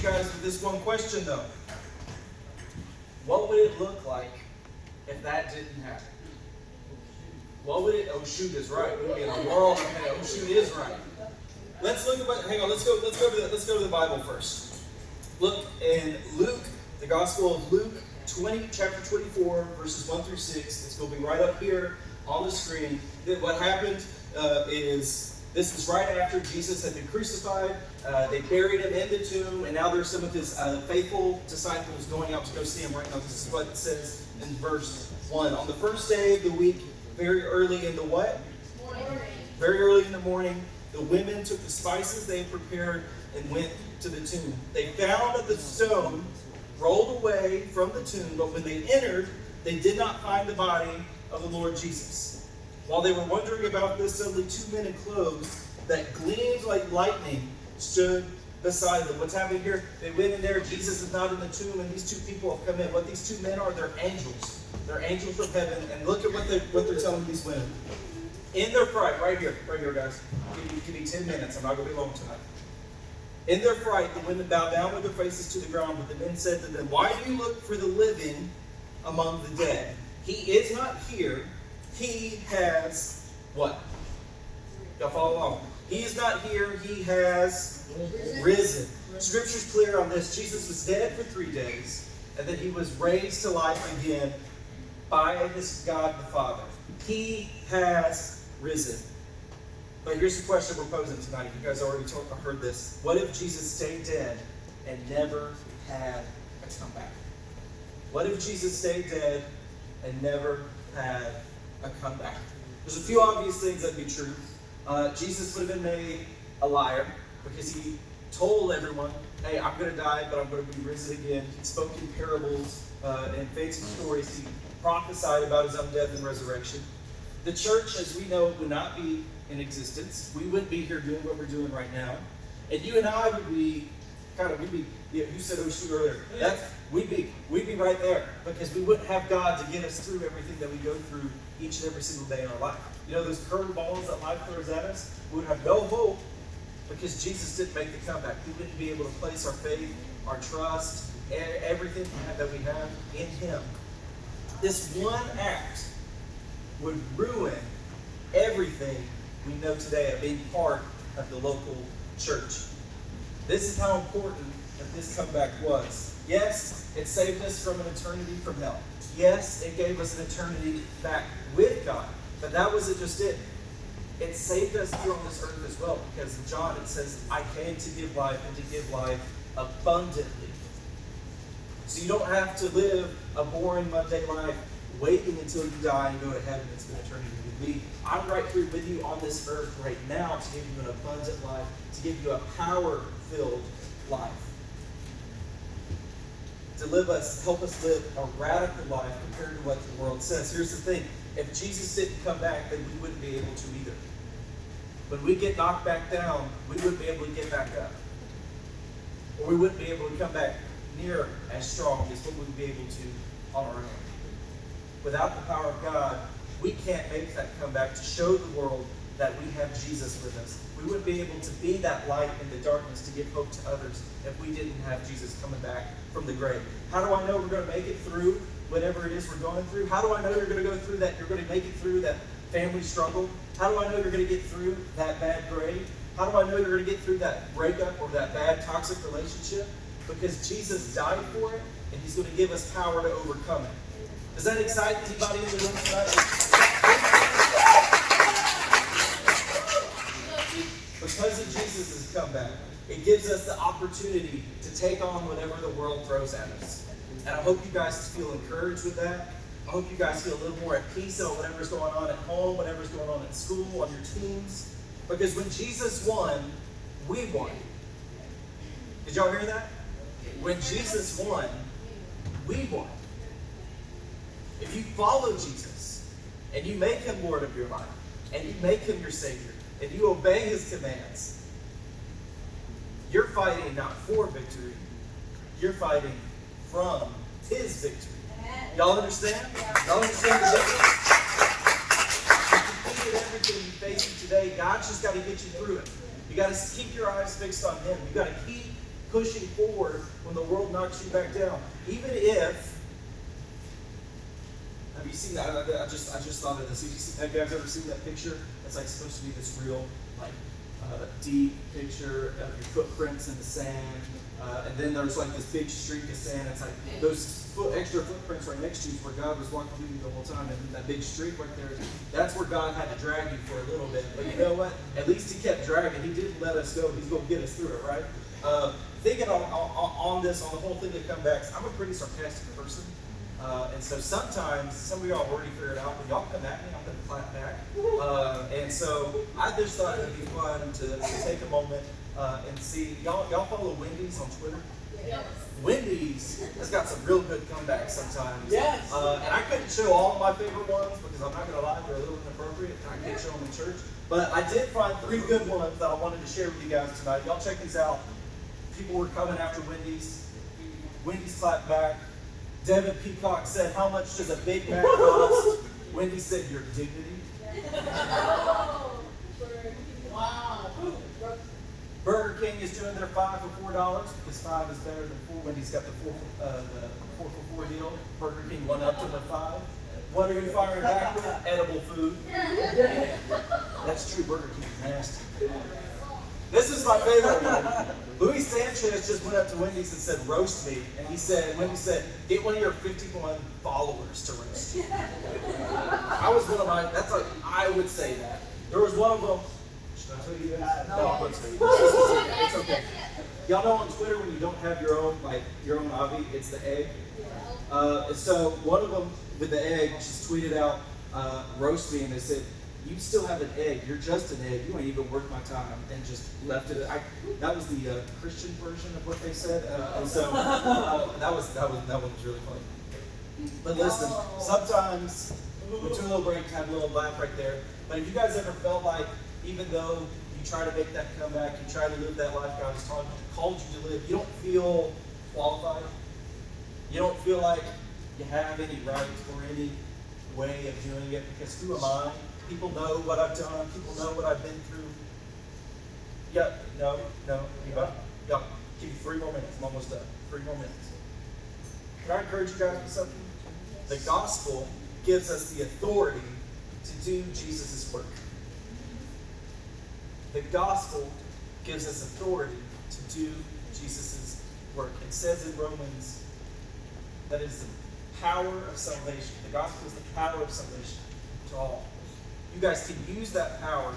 guys with this one question, though. What would it look like if that didn't happen? What would it? Oh shoot is right. We'd be in a world. Okay, oh shoot is right. Let's look at. Hang on. Let's go to the Bible first. Look in Luke, the Gospel of Luke, chapter 24, verses 1 through 6. It's going to be right up here on the screen. What happened is this is right after Jesus had been crucified. They buried him in the tomb, and now there's some of his faithful disciples going out to go see him right now. This is what it says in verse 1. On the first day of the week, very early in the what? Morning. Very early in the morning, the women took the spices they had prepared and went to the tomb. They found that the stone rolled away from the tomb, but when they entered, they did not find the body of the Lord Jesus. While they were wondering about this, suddenly two men in clothes that gleamed like lightning stood beside them. What's happening here? They went in there, Jesus is not in the tomb, and these two people have come in. What these two men are, they're angels. They're angels from heaven, and look at what they're telling these women. In their fright, right here, guys. Give me 10 minutes. I'm not going to be long tonight. In their fright, the women bowed down with their faces to the ground, but the men said to them, "Why do you look for the living among the dead? He is not here. He has," what? Y'all follow along. He is not here. He has risen. Scripture's clear on this. Jesus was dead for 3 days, and then he was raised to life again by his God the Father. He has risen. But here's the question we're posing tonight. You guys already heard this. What if Jesus stayed dead and never had a comeback? What if Jesus stayed dead and never had a comeback? There's a few obvious things that'd be true. Jesus would have been made a liar because he told everyone, "Hey, I'm going to die, but I'm going to be risen again." He spoke in parables and fancy stories. He prophesied about his own death and resurrection. The church, as we know, would not be in existence. We wouldn't be here doing what we're doing right now. And you and I would be you said oh shoot earlier. We'd be right there because we wouldn't have God to get us through everything that we go through each and every single day in our life. You know those curveballs that life throws at us? We would have no hope because Jesus didn't make the comeback. We wouldn't be able to place our faith, our trust, everything that we have in Him. This one act would ruin everything we know today of being part of the local church. This is how important that this comeback was. Yes, it saved us from an eternity from hell. Yes, it gave us an eternity back with God. But that wasn't just it. It saved us here on this earth as well, because in John it says, "I came to give life and to give life abundantly." So you don't have to live a boring, mundane life waiting until you die and go to heaven and spend eternity with me. I'm right here with you on this earth right now to give you an abundant life, to give you a power-filled life. To help us live a radical life compared to what the world says. Here's the thing. If Jesus didn't come back, then we wouldn't be able to either. When we get knocked back down, we wouldn't be able to get back up. Or we wouldn't be able to come back near as strong as what we'd be able to on our own. Without the power of God, we can't make that comeback to show the world that we have Jesus with us. We wouldn't be able to be that light in the darkness to give hope to others if we didn't have Jesus coming back from the grave. How do I know we're going to make it through whatever it is we're going through? How do I know you're going to go through that? You're going to make it through that family struggle? How do I know you're going to get through that bad grade? How do I know you're going to get through that breakup or that bad toxic relationship? Because Jesus died for it, and He's going to give us power to overcome it. Does that excite anybody in the room tonight? Because of Jesus' comeback, it gives us the opportunity to take on whatever the world throws at us. And I hope you guys feel encouraged with that. I hope you guys feel a little more at peace on whatever's going on at home, whatever's going on at school, on your teams. Because when Jesus won, we won. Did y'all hear that? When Jesus won, we won. If you follow Jesus, and you make Him Lord of your life, and you make Him your Savior, and you obey His commands, you're fighting not for victory, you're fighting from His victory. Y'all understand? Y'all understand the difference? If you defeated everything you're facing today, God's just got to get you through it. You got to keep your eyes fixed on Him. You got to keep pushing forward when the world knocks you back down. Even if, have you seen that? I just thought of this. Have you guys ever seen that picture? It's like supposed to be this real, like, deep picture of your footprints in the sand, and then there's like this big streak of sand. It's like those extra footprints right next to you is where God was walking with you the whole time, and that big streak right there, that's where God had to drag you for a little bit. But you know what? At least He kept dragging. He didn't let us go. He's going to get us through it, right? Thinking on this, on the whole thing of comebacks, I'm a pretty sarcastic person. And so sometimes, some of y'all have already figured out, but y'all come at me, I'm going to clap back. And so I just thought it would be fun to take a moment and see. Y'all follow Wendy's on Twitter? Yes. Wendy's has got some real good comebacks sometimes. Yes. And I couldn't show all of my favorite ones because I'm not going to lie, they're a little inappropriate. I can't show them in church. But I did find 3 good ones that I wanted to share with you guys tonight. Y'all check these out. People were coming after Wendy's. Wendy's clapped back. Devin Peacock said, "How much does a Big Mac cost?" Wendy said, "Your dignity." Wow. Burger King is doing their 5 for $4 because 5 is better than 4. Wendy's got the 4 for $4 deal. Burger King went up to the 5. What are you firing back with? Edible food. That's true. Burger King is nasty. This is my favorite one. Luis Sanchez just went up to Wendy's and said, "Roast me." And Wendy said, "Get one of your 51 followers to roast you." I was one of my, I would say that. There was one of them. Should I tell you guys? No, I won't tell you. It's okay. Y'all know on Twitter when you don't have your own Avi, it's the egg. So one of them with the egg just tweeted out, "Roast me," and they said, "You still have an egg. You're just an egg. You ain't even worth my time," and just left it. That was the Christian version of what they said, and so that one was really funny. But listen, sometimes we took a little break, had a little laugh right there. But if you guys ever felt like, even though you try to make that comeback, you try to live that life God has called you to live, you don't feel qualified. You don't feel like you have any right or any way of doing it, because who am I? People know what I've done. People know what I've been through. Yeah, no. Anybody? Yeah, give you 3 more minutes. I'm almost done. 3 more minutes. Can I encourage you guys with something? The gospel gives us the authority to do Jesus' work. The gospel gives us authority to do Jesus' work. It says in Romans that it is the power of salvation. The gospel is the power of salvation to all. You guys can use that power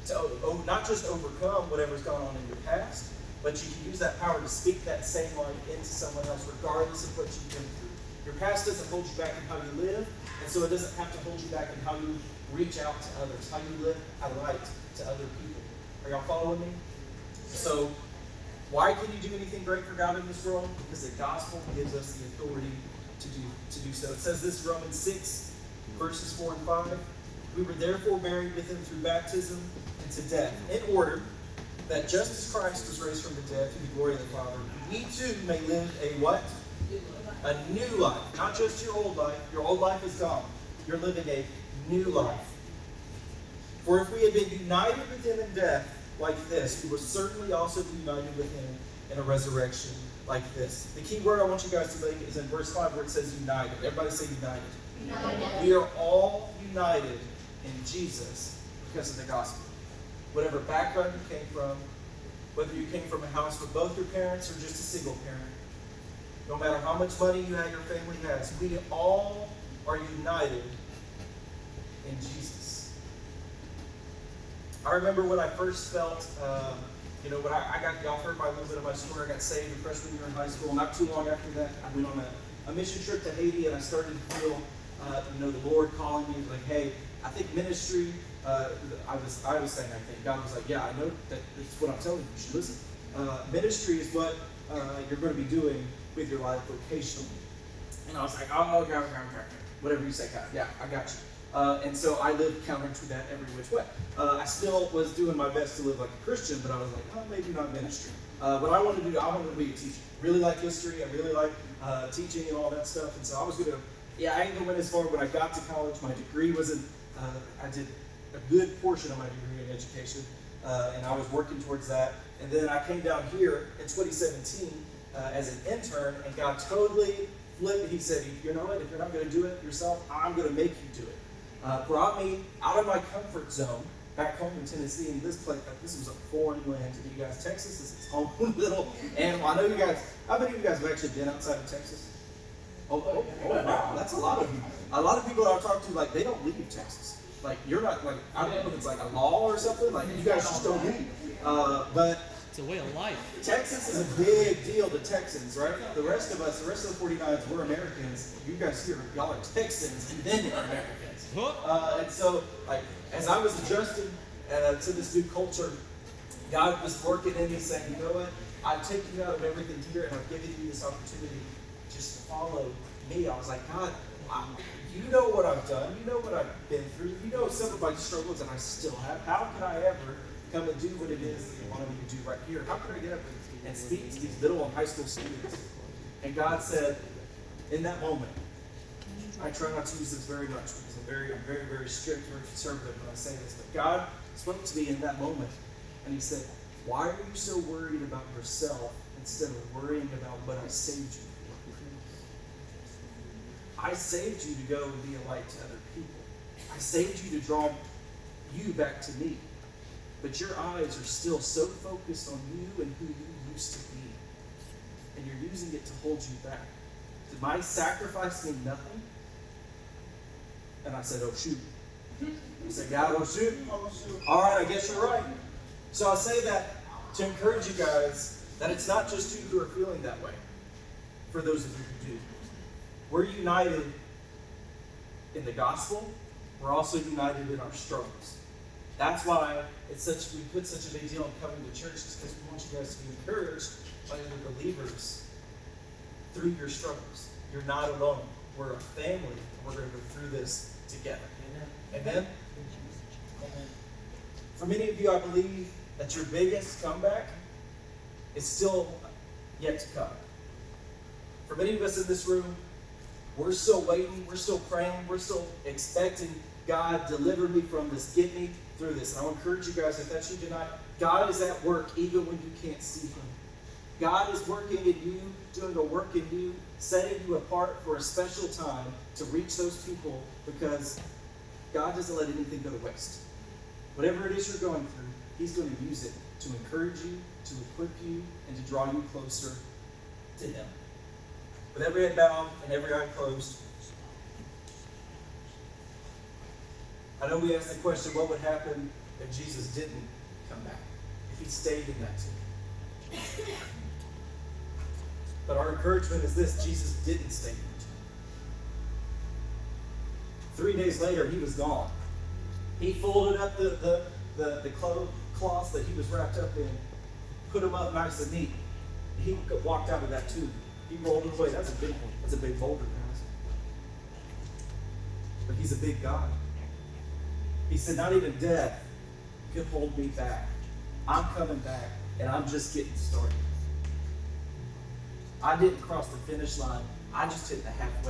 to not just overcome whatever's gone on in your past, but you can use that power to speak that same life into someone else, regardless of what you've been through. Your past doesn't hold you back in how you live, and so it doesn't have to hold you back in how you reach out to others, how you live a light to other people. Are y'all following me? So, why can you do anything great for God in this world? Because the gospel gives us the authority to do so. It says this in Romans 6, verses 4 and 5. "We were therefore buried with him through baptism into death, in order that just as Christ was raised from the dead through the glory of the Father, we too may live a what? A new life. Not just your old life. Your old life is gone. You're living a new life. For if we had been united with him in death like this, we will certainly also be united with him in a resurrection like this." The key word I want you guys to make is in verse 5 where it says united. Everybody say united. United. We are all united in Jesus because of the gospel. Whatever background you came from, whether you came from a house with both your parents or just a single parent, no matter how much money your family has, we all are united in Jesus. I remember when I first felt, when I got, y'all heard a little bit of my story. I got saved in freshman year in high school. Not too long after that, I went on a mission trip to Haiti, and I started to feel, the Lord calling me, like, hey, I think ministry, I was saying, I think, God was like, yeah, I know that it's what I'm telling you, you should listen. Ministry is what you're going to be doing with your life vocationally. And I was like, oh, okay, whatever you say, God, yeah, I got you. And so I lived counter to that every which way. I still was doing my best to live like a Christian, but I was like, oh, maybe not ministry. What I wanted to do, I wanted to be a teacher. Really like history, I really like teaching and all that stuff. And so I was going to, I ain't going to went as far. When I got to college, my degree was I did a good portion of my degree in education. and I was working towards that. And then I came down here in 2017 as an intern, and God totally flipped. He said, if you're not going to do it yourself, I'm going to make you do it. Brought me out of my comfort zone back home in Tennessee, and this place, this was a foreign land to you guys. Texas is its own little animal. I know you guys, how many of you guys have actually been outside of Texas? Oh, wow, that's a lot of you. A lot of people that I talk to, like, they don't leave Texas. Like, you're not, like, I don't know if it's like a law or something, like, you guys just don't leave. But it's a way of life. Texas is a big deal to Texans, right? The rest of us, the rest of the 49s, we're Americans. You guys here, y'all are Texans, and then you're Americans. And so, like, as I was adjusting to this new culture, God was working in me saying, you know what? I've taken you out of everything here, and I've given you this opportunity just to follow me. I was like, God, you know what I've done. You know what I've been through. You know some of my struggles, and I still have. How can I ever come and do what it is that you wanted me to do right here? How can I get up and speak to these middle and high school students? And God said, in that moment, I try not to use this very much because I'm very, very strict, very conservative when I say this, but God spoke to me in that moment, and He said, why are you so worried about yourself instead of worrying about what I saved you for? I saved you to go and be a light to other people. I saved you to draw you back to me. But your eyes are still so focused on you and who you used to be. And you're using it to hold you back. Did my sacrifice mean nothing? And I said, oh shoot. He said, God, oh shoot. All right, I guess you're right. So I say that to encourage you guys that it's not just you who are feeling that way. For those of you who do. We're united in the gospel. We're also united in our struggles. That's why we put such a big deal on coming to church, is because we want you guys to be encouraged by other believers through your struggles. You're not alone. We're a family, and we're going to go through this together. Amen? Amen. For many of you, I believe that your biggest comeback is still yet to come. For many of us in this room, we're still waiting, we're still praying, we're still expecting God, deliver me from this, get me through this. And I'll encourage you guys, if that's you tonight, God is at work even when you can't see Him. God is working in you, doing a work in you, setting you apart for a special time to reach those people, because God doesn't let anything go to waste. Whatever it is you're going through, He's going to use it to encourage you, to equip you, and to draw you closer to Him. With every head bowed and every eye closed, I know we asked the question, what would happen if Jesus didn't come back? If He stayed in that tomb? But our encouragement is this: Jesus didn't stay in the tomb. 3 days later, He was gone. He folded up the cloths that He was wrapped up in, put them up nice and neat. He walked out of that tomb. He rolled it away. That's a big boulder, guys. But He's a big God. He said, not even death could hold me back. I'm coming back, and I'm just getting started. I didn't cross the finish line. I just hit the halfway